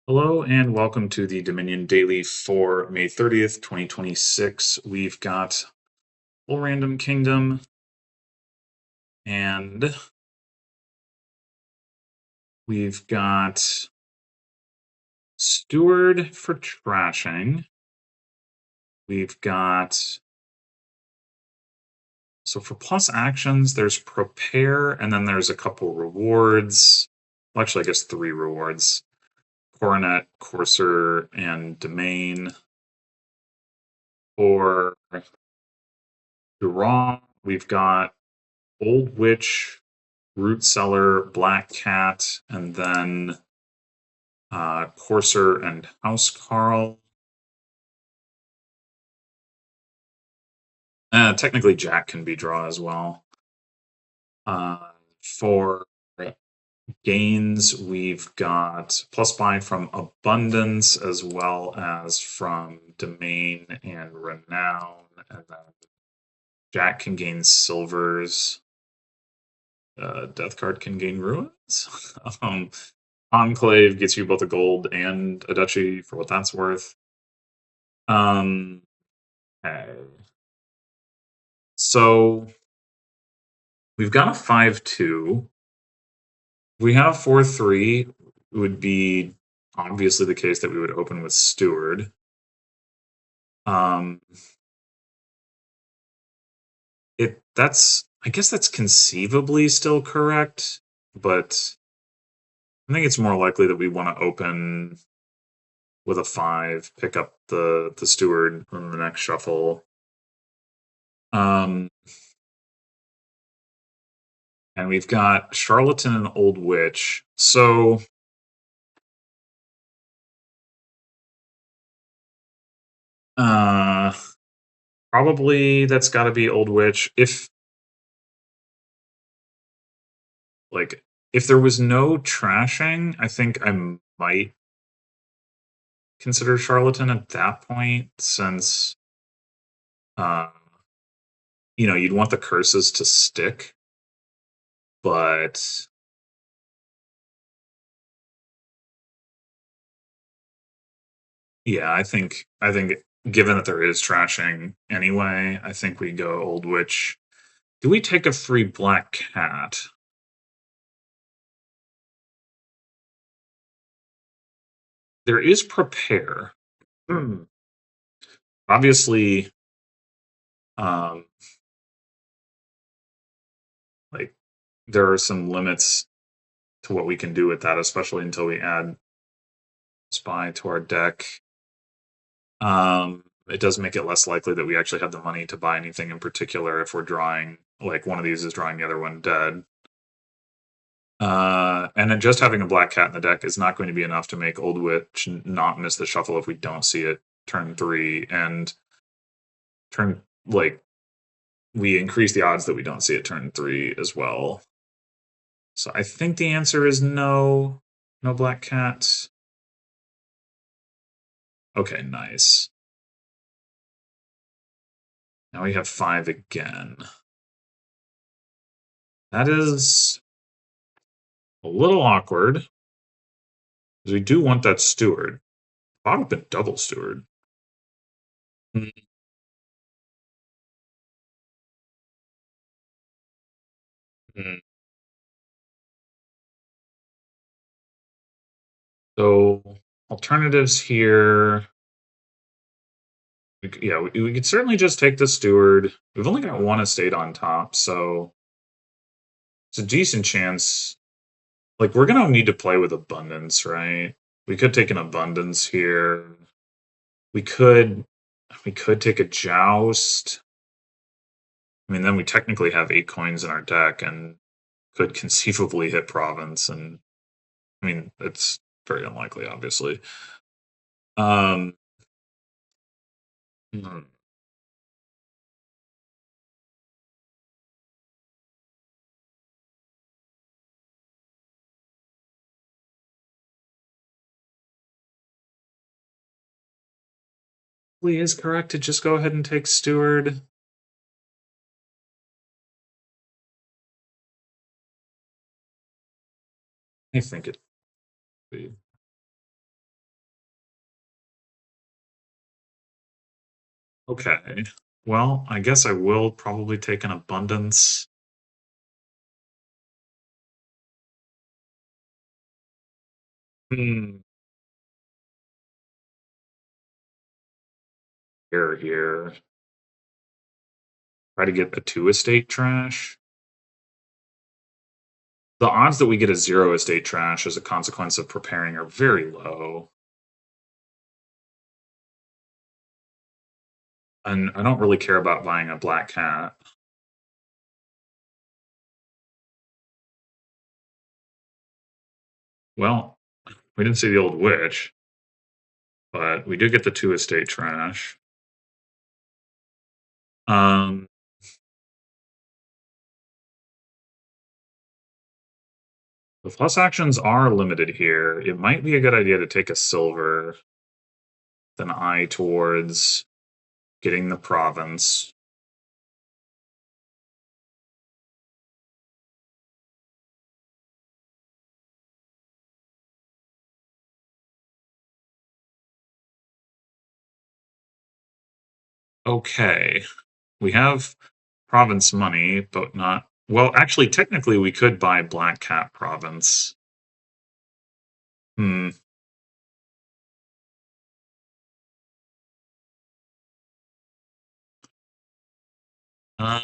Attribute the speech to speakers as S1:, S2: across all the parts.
S1: Hello and welcome to the Dominion Daily for May 30th, 2026. We've got full random kingdom and we've got steward for trashing. We've got, so for plus actions, there's prepare and then there's a couple rewards. Well, actually, I guess 3 rewards. Coronet, Courser, and Domain. For draw, we've got Old Witch, Root Cellar, Black Cat, and then Courser and Housecarl. Technically, Jack can be draw as well. For gains, we've got +5 from Abundance as well as from Domain and Renown, and then Jack can gain silvers. Death card can gain ruins. Enclave gets you both a gold and a duchy for what that's worth. Okay. So we've got a 5-2. We have 4-3. It would be obviously the case that we would open with Steward. I guess that's conceivably still correct, but I think it's more likely that we want to open with a 5, pick up the Steward from the next shuffle. And we've got Charlatan and Old Witch. So probably that's got to be Old Witch. If there was no trashing, I think I might consider Charlatan at that point, since you'd want the curses to stick, but yeah, I think given that there is trashing anyway, I think we go Old Witch. Do we take a free Black Cat? There is prepare. Obviously, um, like there are some limits to what we can do with that, especially until we add Spy to our deck. It does make it less likely that we actually have the money to buy anything in particular if we're drawing, like one of these is drawing the other one dead. And then just having a Black Cat in the deck is not going to be enough to make Old Witch not miss the shuffle if we don't see it turn 3, and we increase the odds that we don't see it turn 3 as well. So I think the answer is no. No Black Cat. Okay, nice. Now we have 5 again. That is a little awkward, because we do want that Steward. Bought up a double Steward. Mm-hmm. So alternatives here. We could certainly just take the Steward. We've only got one estate on top, so it's a decent chance. Like, we're gonna need to play with Abundance, right? We could take an Abundance here. We could take a Joust. I mean, then we technically have 8 coins in our deck and could conceivably hit Province, and I mean, it's very unlikely, obviously. Um, hmm. Probably is correct to just go ahead and take Steward. I think it. Okay. Well, I guess I will probably take an abundance. Hmm. Here. Try to get a two estate trash. The odds that we get a zero estate trash as a consequence of preparing are very low. And I don't really care about buying a black cat. Well, we didn't see the old witch, but we did get the two estate trash. Um, the plus actions are limited here. It might be a good idea to take a silver, then eye towards getting the province. Okay, we have province money, but not. Well, actually, technically, we could buy Black Cat province. Hmm. Uh,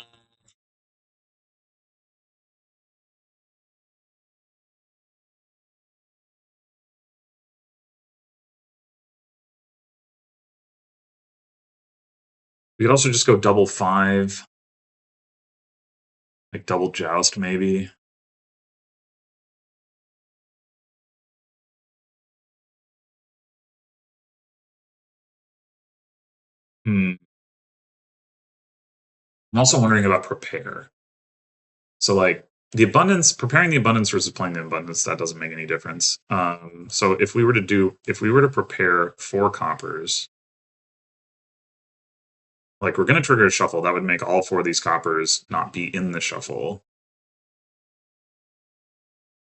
S1: we could also just go double five, like double joust, maybe. Hmm. I'm also wondering about prepare. So, like, preparing the abundance versus playing the abundance, that doesn't make any difference. So if we were to prepare four coppers, like we're going to trigger a shuffle, that would make all four of these coppers not be in the shuffle.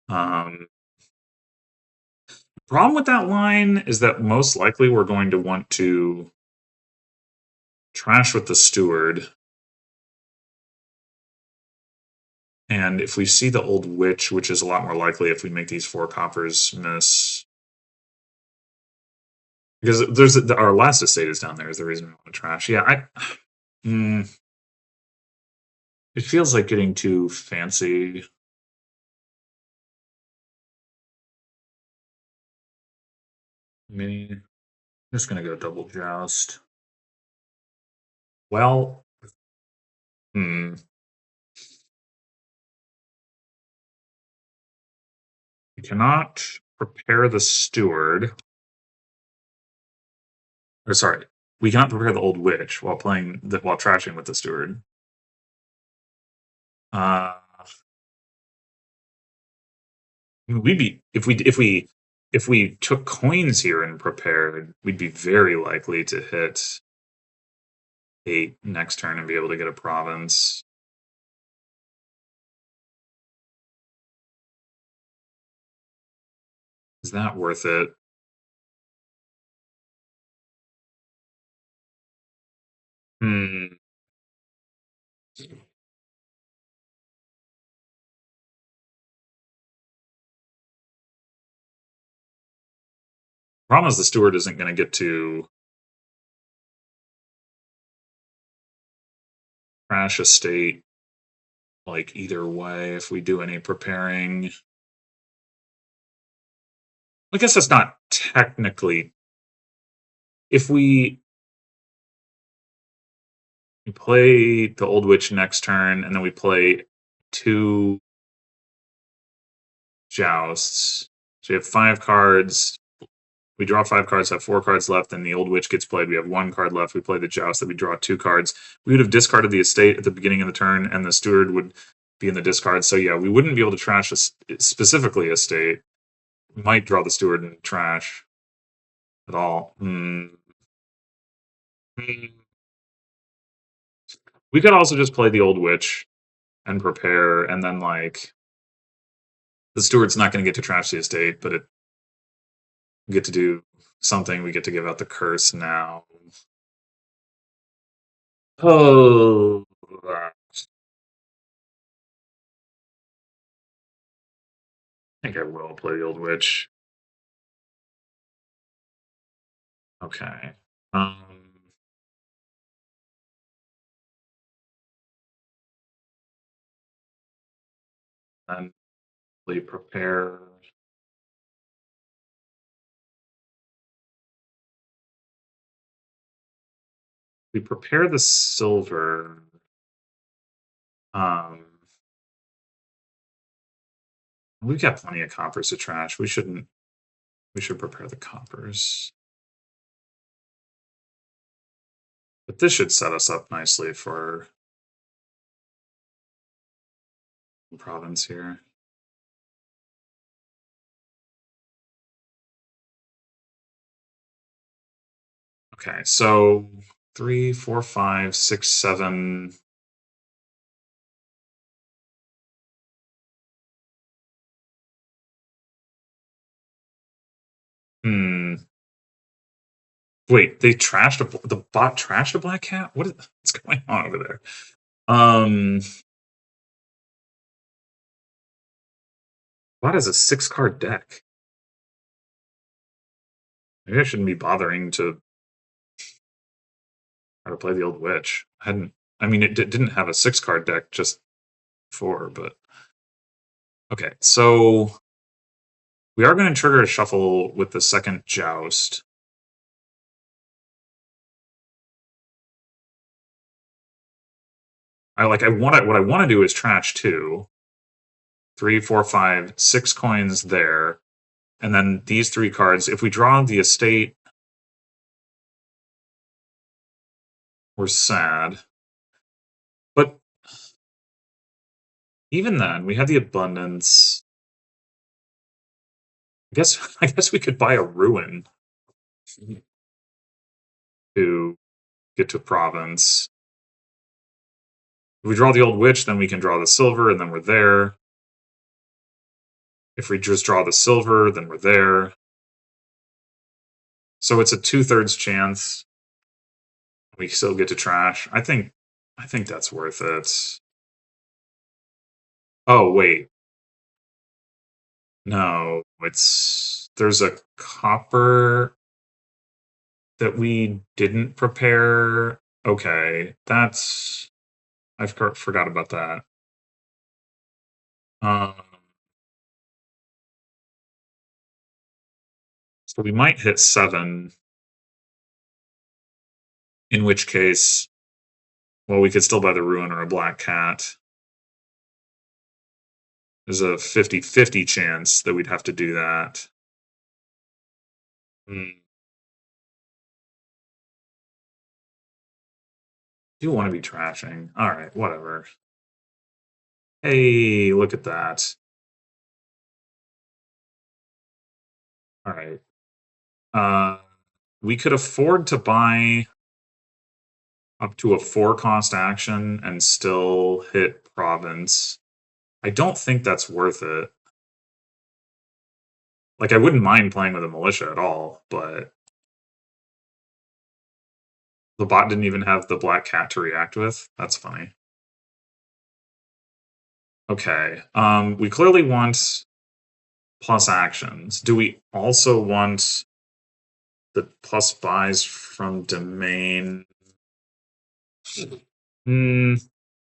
S1: Um, Problem with that line is that most likely we're going to want to trash with the steward. And if we see the old witch, which is a lot more likely if we make these four coppers miss, because our last estate is down there is the reason we want to trash. Yeah, it feels like getting too fancy. Me, I'm just gonna go double joust. Well, hmm, we cannot prepare the steward. Or sorry, we cannot prepare the old witch while while trashing with the steward. Uh, we'd be if we took coins here and prepared, we'd be very likely to hit 8 next turn and be able to get a province. Is that worth it? Hmm. Problem is the steward isn't going to get to crash a state like either way if we do any preparing. I guess that's not technically. If we play the old witch next turn and then we play 2 jousts, so we have 5 cards. We draw 5 cards, have 4 cards left, and the old witch gets played. We have 1 card left. We play the joust that we draw 2 cards. We would have discarded the estate at the beginning of the turn, and the steward would be in the discard. So yeah, we wouldn't be able to trash specifically estate. We might draw the steward and trash at all. We could also just play the old witch and prepare, and then like the steward's not going to get to trash the estate, but it we get to do something. We get to give out the curse now. Oh, I think I will play the Old Witch. Okay. Then we prepare. We prepare the silver. Um, we've got plenty of coppers to trash. We shouldn't. We should prepare the coppers. But this should set us up nicely for province here. Okay, so 3, 4, 5, 6, 7. Hmm. Wait, they trashed the bot trashed a black cat? What's going on over there? Bot has a 6-card deck. Maybe I shouldn't be bothering to try to play the Old Witch. I hadn't. I mean, it didn't have a 6-card deck just before, but okay. So we are going to trigger a shuffle with the second joust. What I want to do is trash 2, 3, 4, 5, 6 coins there, and then these 3 cards. If we draw the estate, we're sad. But even then, we have the abundance. I guess we could buy a ruin to get to province. If we draw the Old Witch, then we can draw the silver, and then we're there. If we just draw the silver, then we're there. So it's a 2/3 chance we still get to trash. I think that's worth it. Oh wait, no, there's a copper that we didn't prepare. Okay, I forgot about that. Um, so we might hit 7, in which case, well, we could still buy the ruin or a black cat. There's a 50-50 chance that we'd have to do that. Hmm. Do want to be trashing. All right, whatever. Hey, look at that. All right. We could afford to buy up to a 4-cost action and still hit province. I don't think that's worth it. Like, I wouldn't mind playing with a militia at all, but the bot didn't even have the black cat to react with. That's funny. Okay. We clearly want plus actions. Do we also want the plus buys from domain? I'm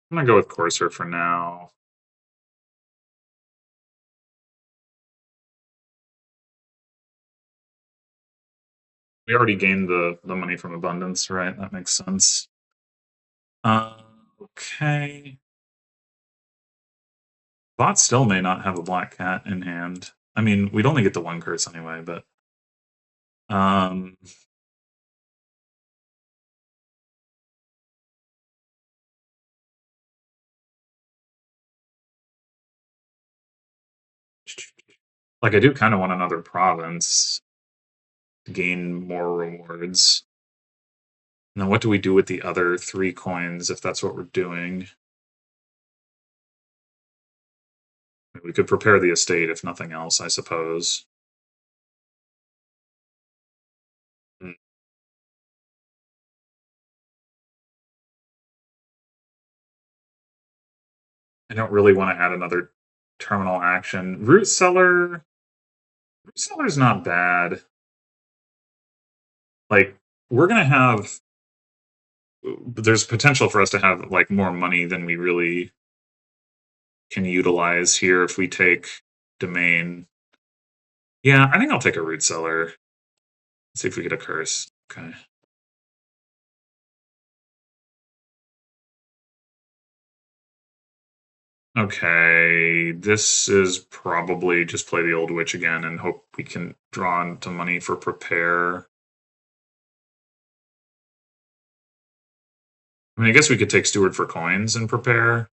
S1: gonna go with Courser for now. We already gained the money from abundance, right? That makes sense. Okay. Bot still may not have a black cat in hand. I mean, we'd only get the 1 curse anyway, but like I do kind of want another province to gain more rewards. Now, what do we do with the other 3 coins if that's what we're doing? We could prepare the estate if nothing else, I suppose. Hmm. I don't really want to add another terminal action. Root cellar's not bad. Like, we're gonna have there's potential for us to have like more money than we really can utilize here if we take domain. Yeah, I think I'll take a root cellar. Let's see if we get a curse. Okay. Okay, this is probably just play the old witch again and hope we can draw into money for prepare. I mean, I guess we could take steward for coins and prepare.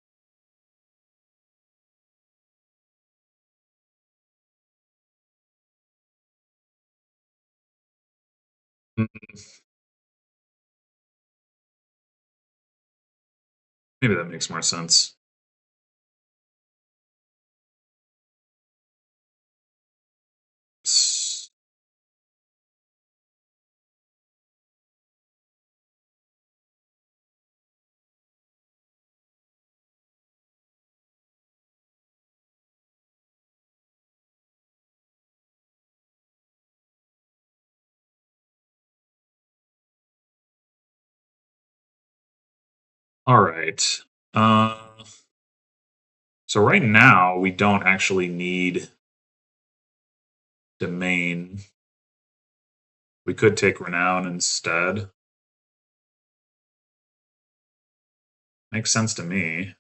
S1: Maybe that makes more sense. All right. Uh, so right now we don't actually need domain. We could take renown instead. Makes sense to me.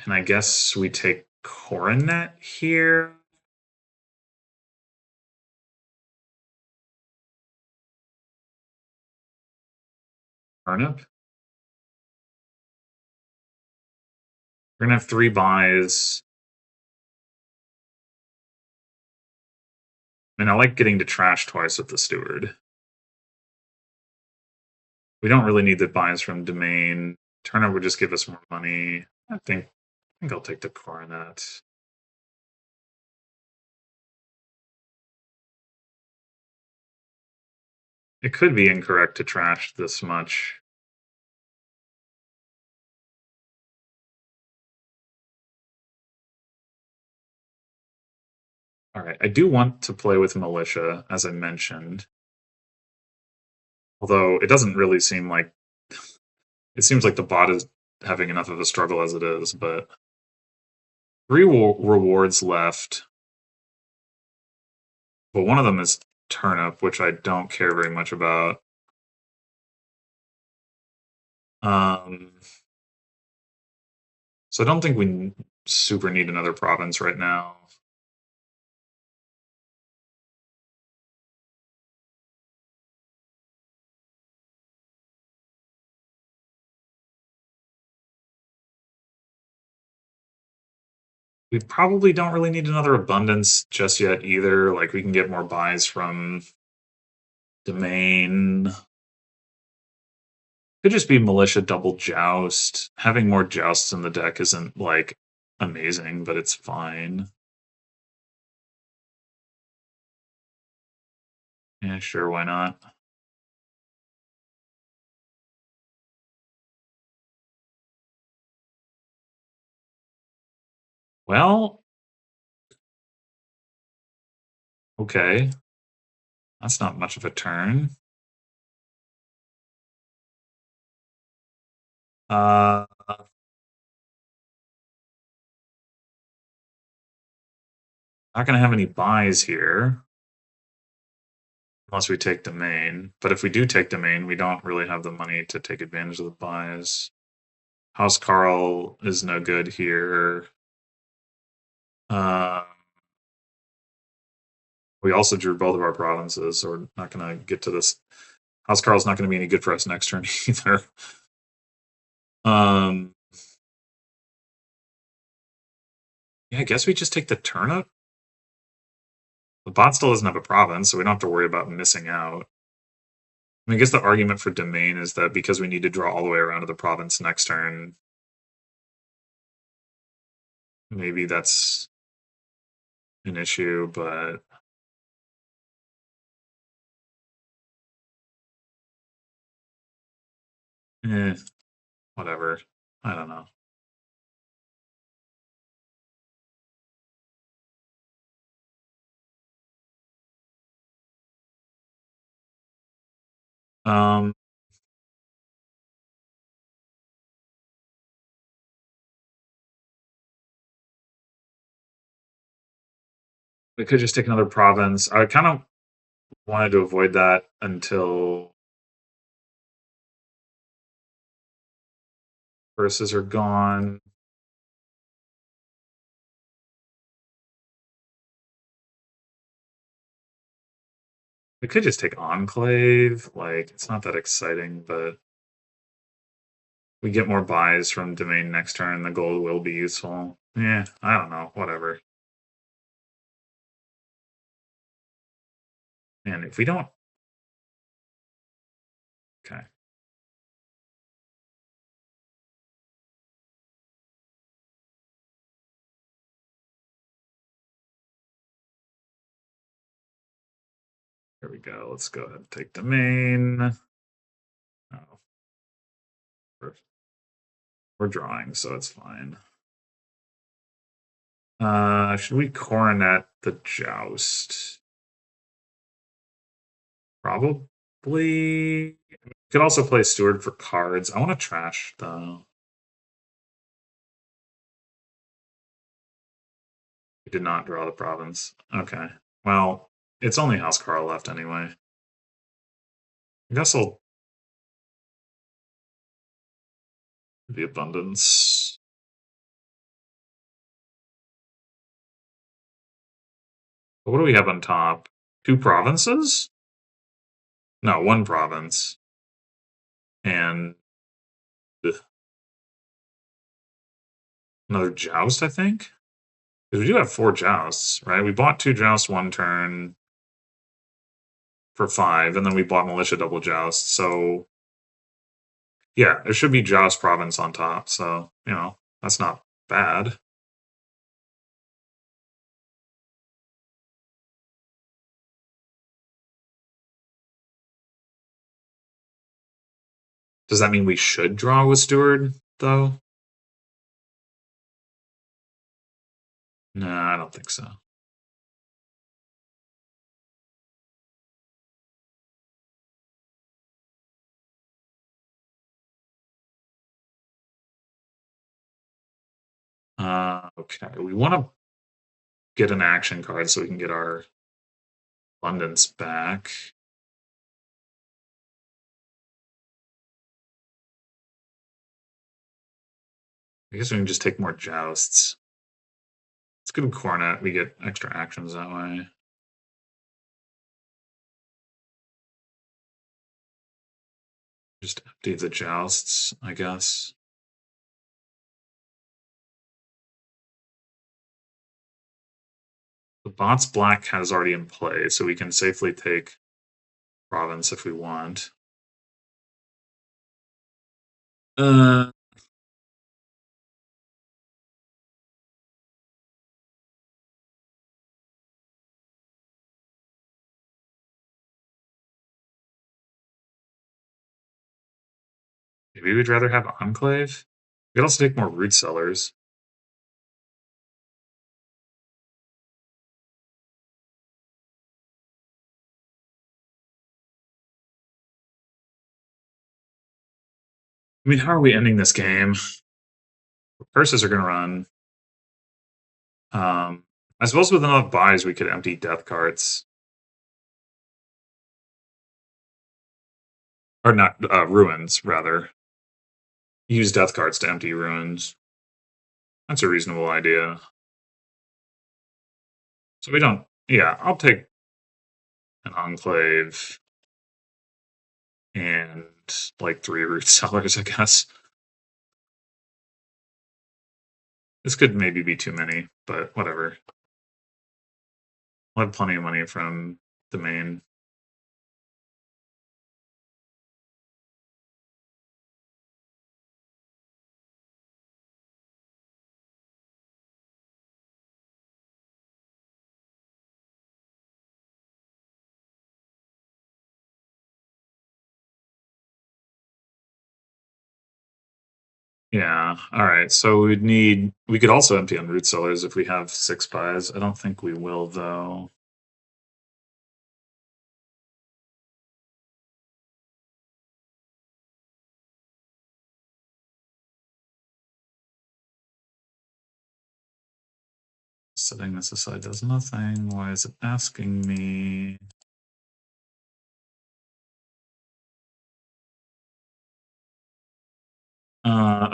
S1: And I guess we take coronet here. Turnip. We're gonna have 3 buys. And I like getting to trash twice with the steward. We don't really need the buys from domain. Turnip would just give us more money. I think I'll take the coronet. It could be incorrect to trash this much. All right, I do want to play with militia, as I mentioned. Although it doesn't really seem like it seems like the bot is having enough of a struggle as it is, but 3 rewards left. But one of them is turnip, which I don't care very much about. Um, so I don't think we super need another province right now. We probably don't really need another abundance just yet either. Like, we can get more buys from domain. Could just be militia double joust. Having more jousts in the deck isn't like amazing, but it's fine. Yeah, sure, why not? Well, okay. That's not much of a turn. Not gonna have any buys here. Unless we take domain. But if we do take domain, we don't really have the money to take advantage of the buys. House Carl is no good here. Uh, we also drew both of our provinces, so we're not going to get to this. House Carl's not going to be any good for us next turn either. Yeah, I guess we just take the turnip. The bot still doesn't have a province, so we don't have to worry about missing out. I mean, I guess the argument for domain is that because we need to draw all the way around to the province next turn, maybe that's an issue, but whatever. I don't know. Um, we could just take another province. I kind of wanted to avoid that until verses are gone. We could just take Enclave. Like, it's not that exciting, but we get more buys from Domain next turn. The gold will be useful. Yeah, I don't know. Whatever. And if we don't. Okay. Here we go. Let's go ahead and take Domain. Oh, we're drawing, so it's fine. Should we coronet the joust? Probably. We could also play steward for cards. I want to trash though. We did not draw the province. Okay. Well, it's only House Carl left anyway. I guess I'll the abundance. What do we have on top? Two provinces? No, one province. And another joust, I think? Because we do have 4 jousts, right? We bought 2 jousts one turn for 5, and then we bought militia double joust. So yeah, there should be joust province on top. So that's not bad. Does that mean we should draw with steward though? No, I don't think so. Okay, we want to get an action card so we can get our abundance back. I guess we can just take more jousts. Let's go to Cornet. We get extra actions that way. Just empty the jousts, I guess. The bot's black has already in play, so we can safely take province if we want. Uh, Maybe we'd rather have Enclave. We could also take more root sellers. I mean, how are we ending this game? Curses are going to run. I suppose with enough buys, we could empty death cards. Or not, ruins, rather. Use death cards to empty ruins. That's a reasonable idea. So we don't. Yeah, I'll take an Enclave and like 3 root sellers, I guess. This could maybe be too many, but whatever. We'll have plenty of money from the main. Yeah. All right. So we could also empty on root cellars if we have 6 buys. I don't think we will though. Setting this aside does nothing. Why is it asking me?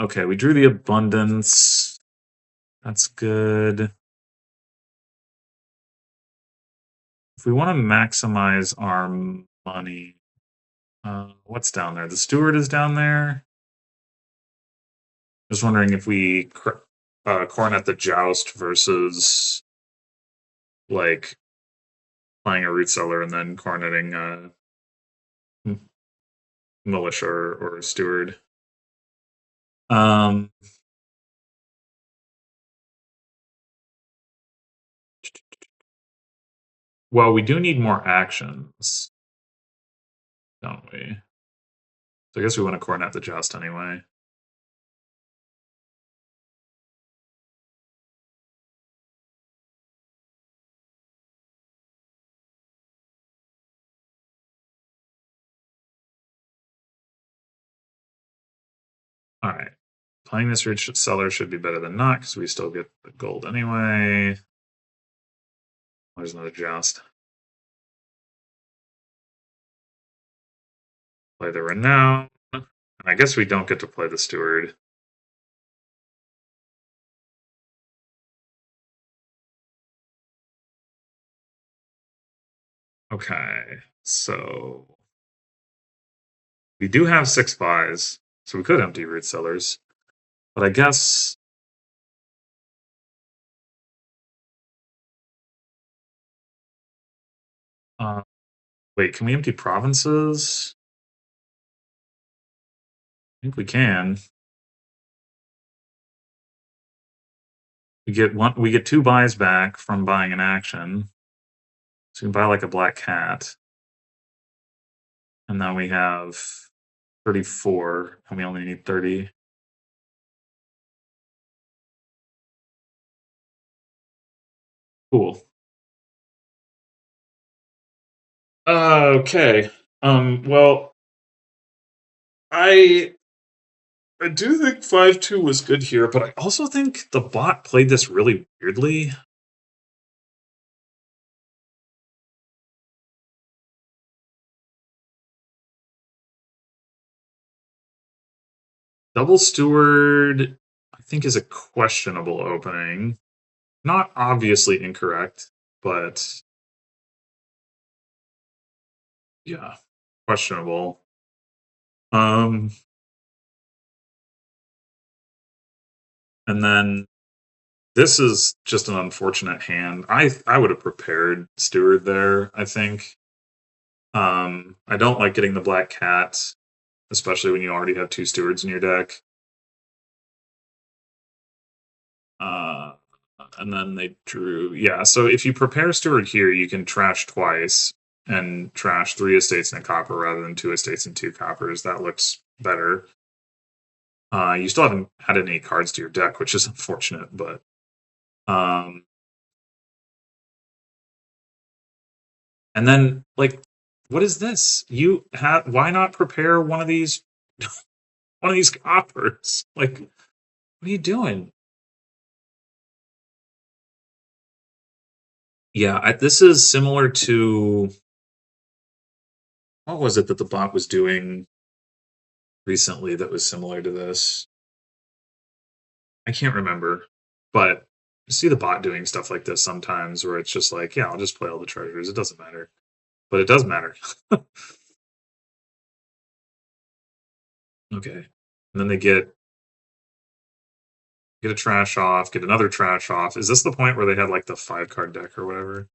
S1: Okay, we drew the abundance. That's good. If we want to maximize our money, what's down there? The steward is down there. Just wondering if we coronet the joust versus like playing a root cellar and then coroneting militia or steward. Um, well, we do need more actions, don't we? So I guess we want to coronet the joust anyway. All right. Playing this root cellar should be better than not because we still get the gold anyway. There's another joust. Play the renown. And I guess we don't get to play the steward. Okay, so we do have 6 buys, so we could empty root cellars. But I guess wait, can we empty provinces? I think we can. We get 2 buys back from buying an action. So we can buy like a black cat. And now we have 34, and we only need 30. Cool. Okay. Well, I I do think 5-2 was good here, but I also think the bot played this really weirdly. Double Steward, I think, is a questionable opening. Not obviously incorrect, but yeah, questionable. Um, and then this is just an unfortunate hand. I would have prepared Steward there, I think. I don't like getting the black cat, especially when you already have 2 stewards in your deck. Uh, and then they drew. Yeah, so if you prepare steward here, you can trash twice and trash 3 estates and a copper rather than 2 estates and 2 coppers. That looks better. You still haven't added any cards to your deck, which is unfortunate, but um, and then like, what is this? You have why not prepare one of these coppers? Like, what are you doing? Yeah, this is similar to what was it that the bot was doing recently that was similar to this? I can't remember, but you see the bot doing stuff like this sometimes where it's just like, yeah, I'll just play all the treasures. It doesn't matter. But it does matter. Okay. And then they get a trash off, get another trash off. Is this the point where they had like the 5 card deck or whatever?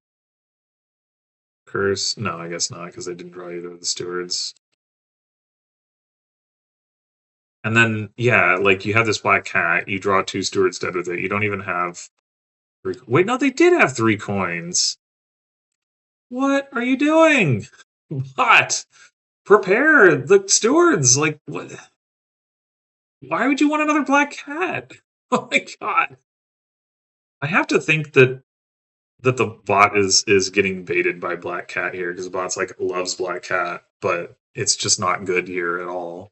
S1: Curse? No, I guess not, because they didn't draw either of the stewards. And then, yeah, like you have this black cat, you draw 2 stewards dead with it. You don't even have 3. Wait, no, they did have 3 coins. What are you doing? What? Prepare the stewards. Like, what? Why would you want another black cat? Oh my god. I have to think that the bot is getting baited by black cat here because the bot's like loves black cat, but it's just not good here at all.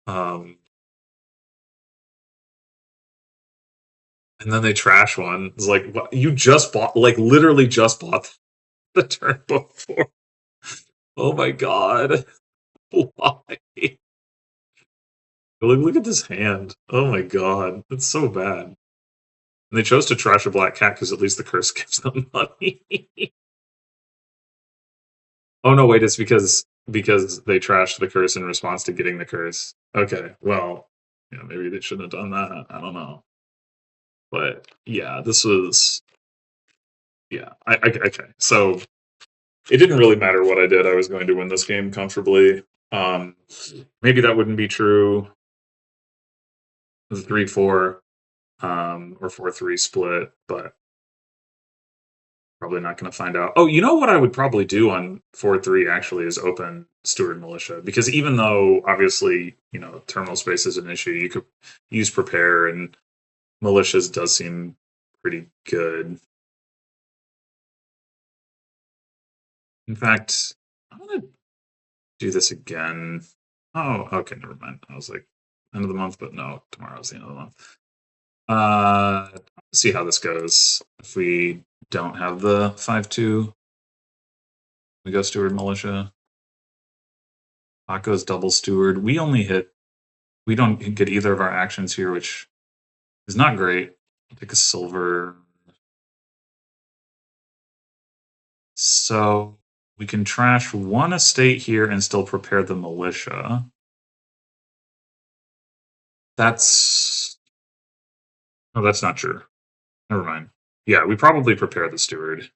S1: Um, and then they trash one. It's like what, you just bought, like literally just bought the turn before. Oh my god. Why? Look at this hand. Oh my god. It's so bad. And they chose to trash a black cat because at least the curse gives them money. Oh no, wait, it's because they trashed the curse in response to getting the curse. Okay, well, yeah, maybe they shouldn't have done that. I don't know. But yeah, this was yeah. Okay. So it didn't really matter what I did. I was going to win this game comfortably. Um, maybe that wouldn't be true. The 3-4 or 4-3 split, but probably not going to find out. Oh, you know what I would probably do on 4-3 actually is open Steward Militia because even though obviously terminal space is an issue, you could use prepare and militias does seem pretty good. In fact, I'm gonna do this again. Oh, okay, never mind. I was like end of the month, but no, tomorrow's the end of the month. See how this goes. If we don't have the 5-2, we go Steward Militia. Paco's double Steward. We don't get either of our actions here, which is not great. I'll take a silver. So we can trash one estate here and still prepare the militia. That's oh, that's not true. Never mind. Yeah, we probably prepare the steward.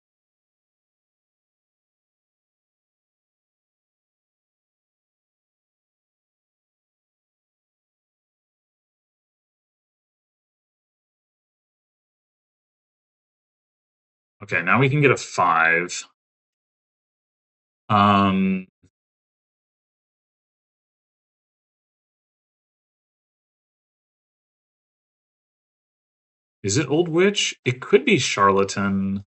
S1: Okay, now we can get a 5. Um, is it Old Witch? It could be Charlatan.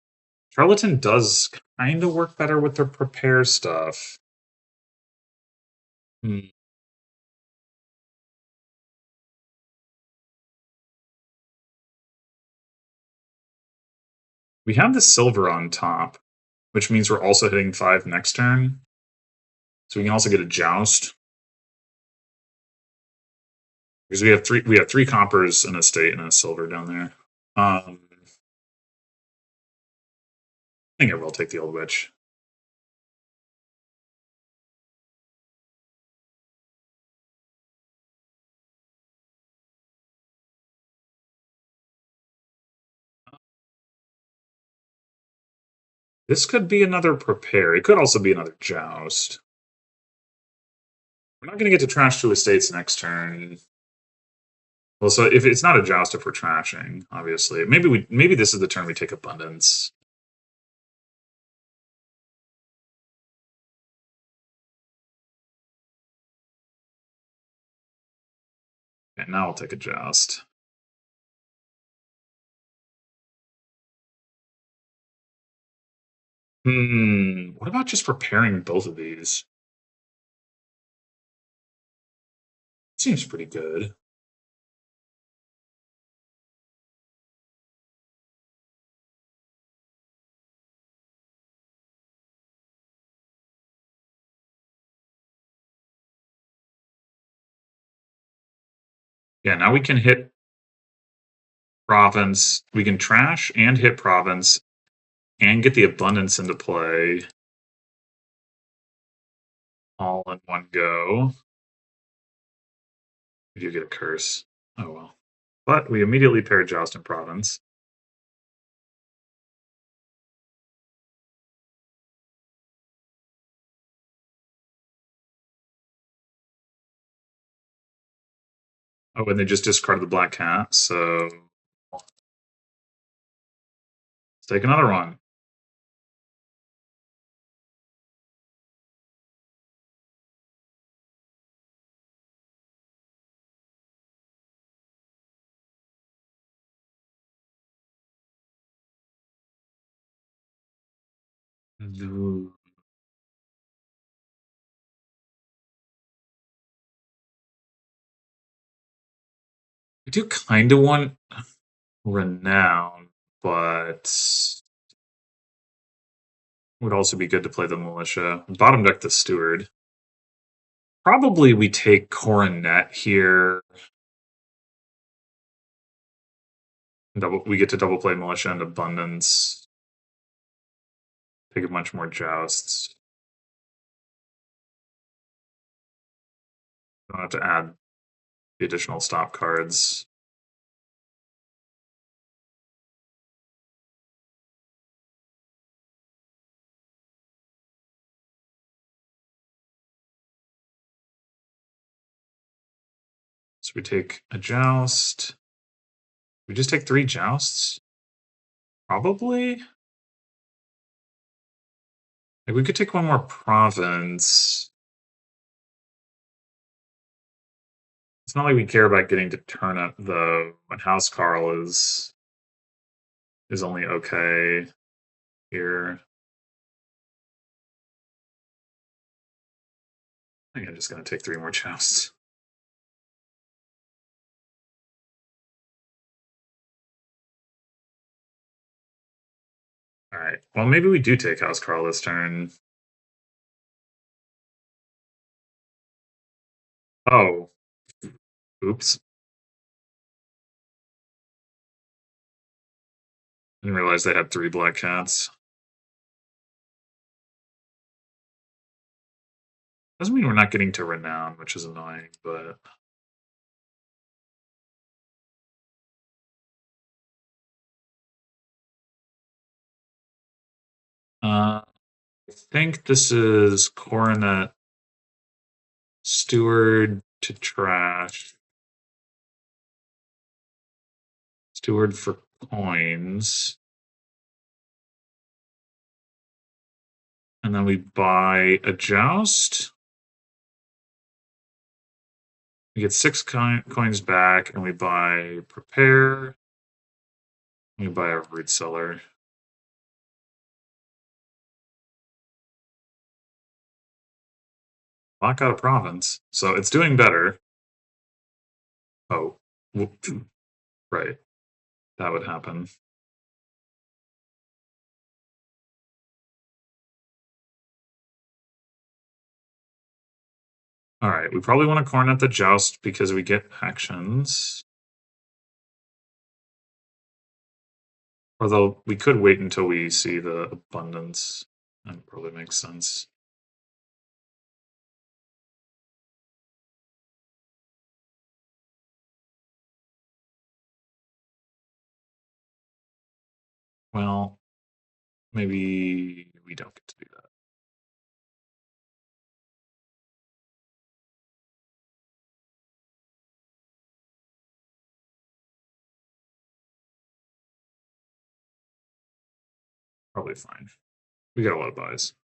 S1: Charlatan does kind of work better with their prepare stuff. Hmm. We have the silver on top, which means we're also hitting 5 next turn. So we can also get a joust. Because we have three coppers, an estate, and a silver down there. I think I will take the Old Witch. This could be another prepare. It could also be another joust. We're not going to get to trash 2 estates next turn. Well, so if it's not a joust, if we're trashing, obviously, maybe this is the turn we take abundance. Okay, now I'll take a joust. What about just preparing both of these? Seems pretty good. Yeah, now we can hit province. We can trash and hit province and get the abundance into play all in one go. We do get a curse. Oh well. But we immediately pair Joust and Province. Oh, and they just discarded the Black Cat, so let's take another one. Ooh. I do kind of want renown, but would also be good to play the militia. Bottom deck the steward. Probably we take coronet here. We get to double play militia and abundance. Take a bunch more jousts. Don't have to add the additional stop cards. So we take a joust. We just take 3 jousts? Probably? Like we could take one more province. It's not like we care about getting to turnip though. And House Carl is only okay here. I think I'm just gonna take 3 more jousts. Alright. Well, maybe we do take House Carl this turn. Oh. Oops. Didn't realize they had 3 black cats. Doesn't mean we're not getting to renown, which is annoying, but I think this is coronet steward to trash. Steward for coins. And then we buy a joust. We get 6 coins back, and we buy prepare. We buy a root cellar. Lock out a province. So it's doing better. Oh. Right. That would happen. Alright, we probably want to coronet the joust because we get actions. Although we could wait until we see the abundance. That probably makes sense. Well, maybe we don't get to do that. Probably fine. We got a lot of buys.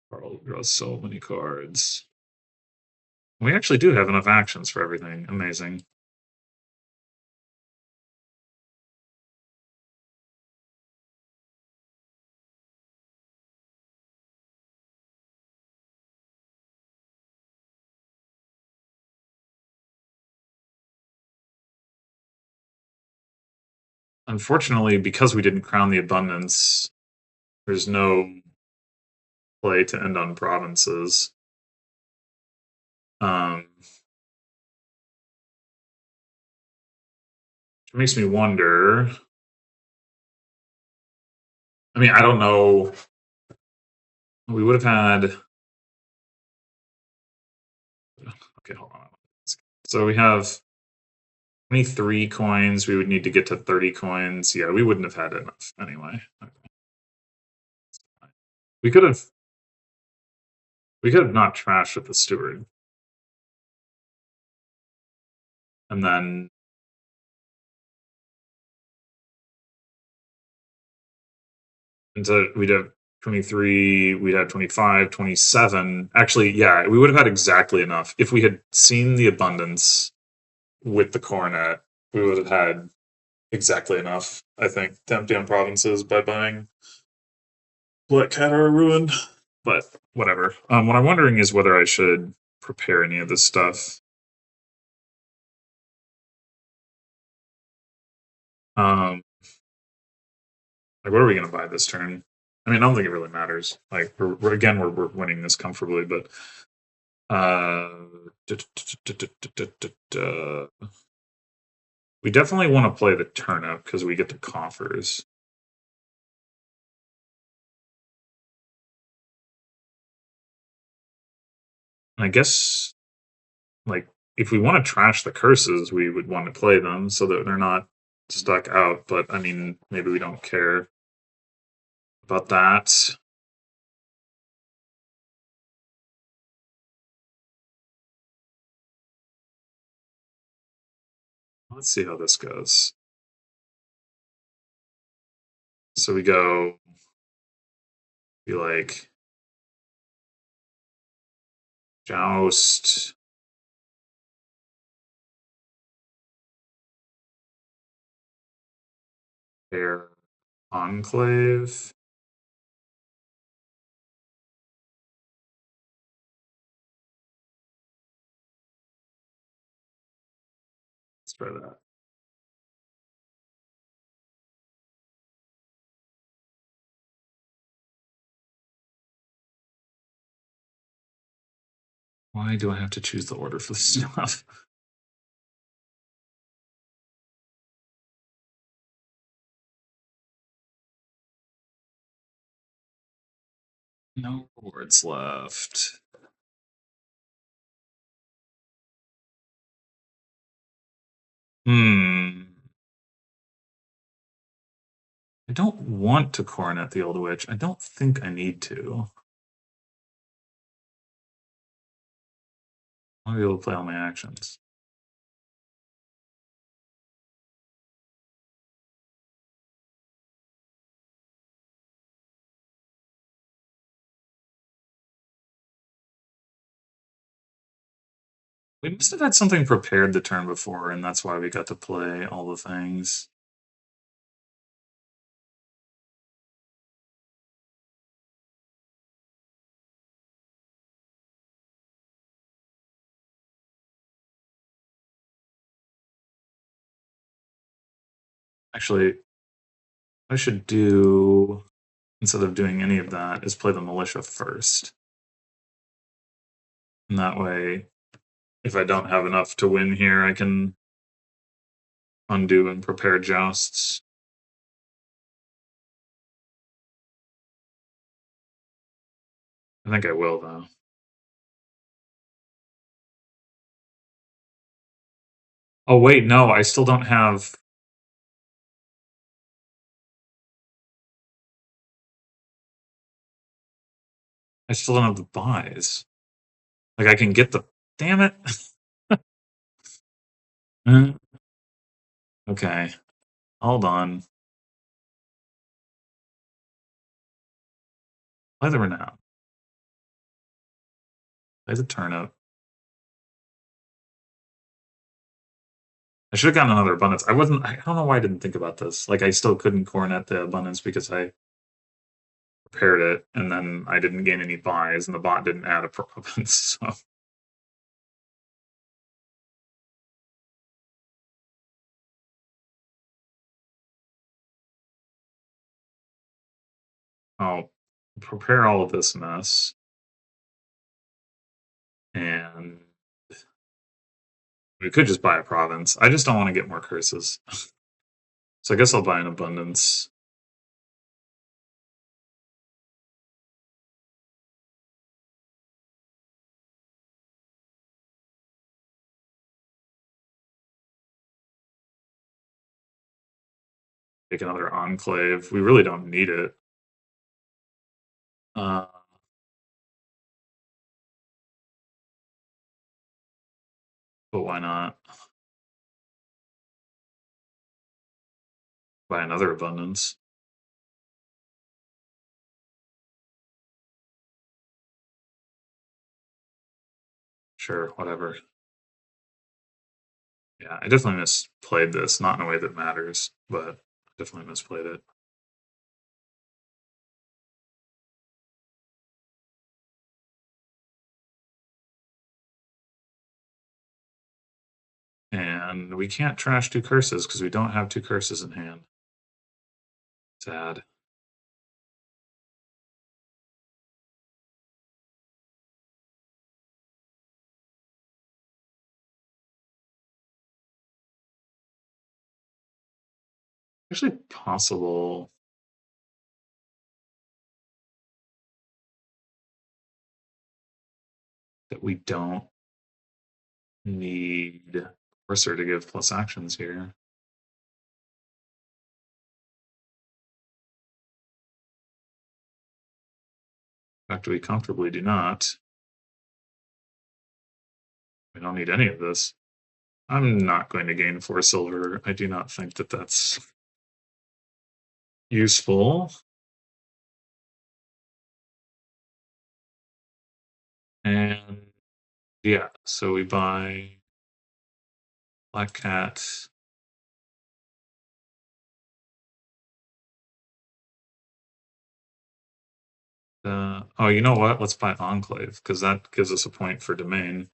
S1: Carl draws so many cards. We actually do have enough actions for everything. Amazing. Unfortunately, because we didn't crown the abundance, there's no play to end on provinces. It makes me wonder. I mean, I don't know. We would have had. Okay, hold on. So we have 23 coins. We would need to get to 30 coins. Yeah, we wouldn't have had enough anyway. Okay. We could have not trashed with the steward. And then we'd have 23, we'd have 25, 27. Actually, yeah, we would have had exactly enough if we had seen the abundance with the coronet we would have had exactly enough, I think, to empty on provinces by buying Black Cat or Ruined. But whatever. What I'm wondering is whether I should prepare any of this stuff. Um, like, what are we gonna buy this turn? I mean, I don't think it really matters. Like, we're winning this comfortably, but uh, we definitely want to play the turnip because we get the coffers. And I guess, like, if we want to trash the curses, we would want to play them so that they're not stuck out. But I mean, maybe we don't care about that. Let's see how this goes. So we go, be like, joust, pair, enclave. Let's try that. Why do I have to choose the order for this stuff? No words left. Hmm. I don't want to coronet the old witch. I don't think I need to. I want to be able to play all my actions. We must have had something prepared the turn before, and that's why we got to play all the things. Actually, I should do, instead of doing any of that, is play the militia first. And that way, if I don't have enough to win here, I can undo and prepare jousts. I think I will, though. Oh, wait, no, I still don't have. I still don't have the buys. Like, I can get the. Damn it. Okay, hold on. Play the renown. Play the turnip. I should have gotten another abundance. I wasn't. I don't know why I didn't think about this. Like, I still couldn't coronet the abundance because I prepared it, and then I didn't gain any buys, and the bot didn't add a province. So I'll prepare all of this mess, and we could just buy a province. I just don't want to get more curses. So I guess I'll buy an abundance. Take another enclave. We really don't need it. Uh, but why not buy another abundance? Sure, whatever. Yeah, I definitely misplayed this, not in a way that matters, but I definitely misplayed it. And we can't trash 2 curses because we don't have 2 curses in hand. Sad. Actually possible that we don't need Cursor to give plus actions here. In fact, we comfortably do not. We don't need any of this. I'm not going to gain 4 silver. I do not think that that's useful. And yeah, so we buy Black Cat. Oh, you know what? Let's buy Enclave because that gives us a point for domain.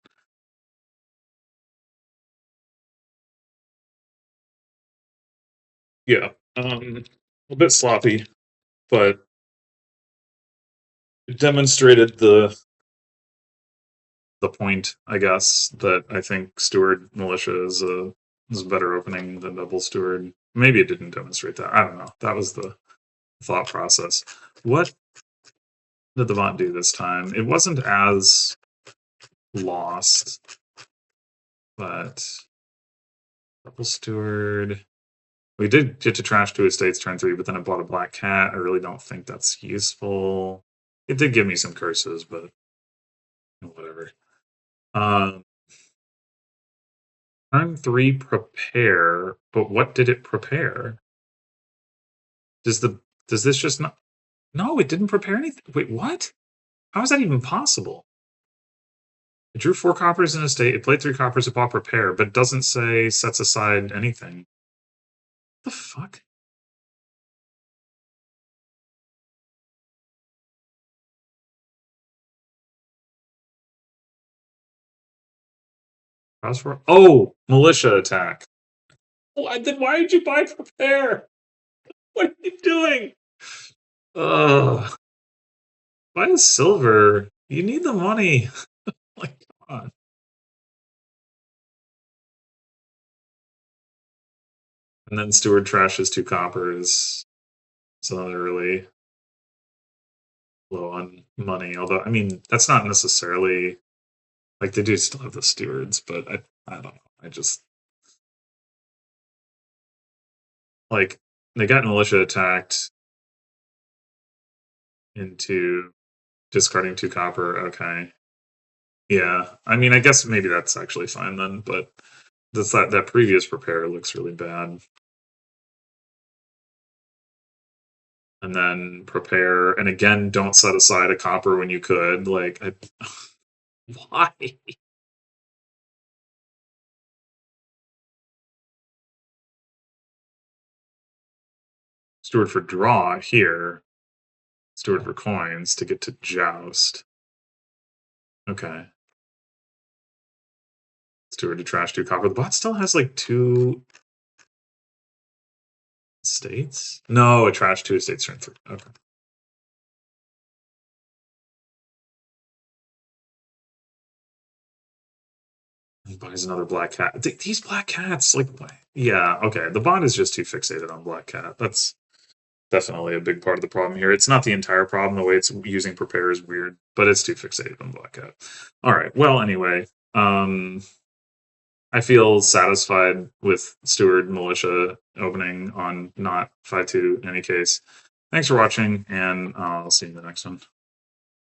S1: Yeah, a bit sloppy, but it demonstrated the point, I guess, that I think Steward Militia is a better opening than Double Steward. Maybe it didn't demonstrate that. I don't know. That was the thought process. What did the bot do this time? It wasn't as lost, but Double Steward. We did get to trash 2 estates turn 3, but then I bought a Black Cat. I really don't think that's useful. It did give me some curses, but whatever. Um, Turn 3 prepare, but what did it prepare? Does this just not? No, it didn't prepare anything. Wait, what? How is that even possible? It drew 4 coppers in a state. It played 3 coppers. It bought prepare, but doesn't say sets aside anything. What the fuck? Oh, militia attack. Why did you buy prepare? What are you doing? Ugh. Buy a silver. You need the money. Like, come on. And then Steward trashes 2 coppers. So they're really low on money. Although, I mean, that's not necessarily like they do still have the stewards, but I don't know. I just like they got militia attacked into discarding 2 copper. Okay. Yeah. I mean, I guess maybe that's actually fine then, but that previous prepare looks really bad. And then prepare, and again, don't set aside a copper when you could. Like, why? Steward for draw here. Steward for coins to get to joust. Okay. Steward to trash 2 copper. The bot still has like 2 states? No, it trashed 2 estates turn 3. Okay. He buys another black cat. These black cats, like, yeah, okay. The bot is just too fixated on black cat. That's definitely a big part of the problem here. It's not the entire problem. The way it's using prepare is weird, but it's too fixated on black cat. All right. Well, anyway, I feel satisfied with Steward Militia opening on not 5-2 in any case. Thanks for watching, and I'll see you in the next one.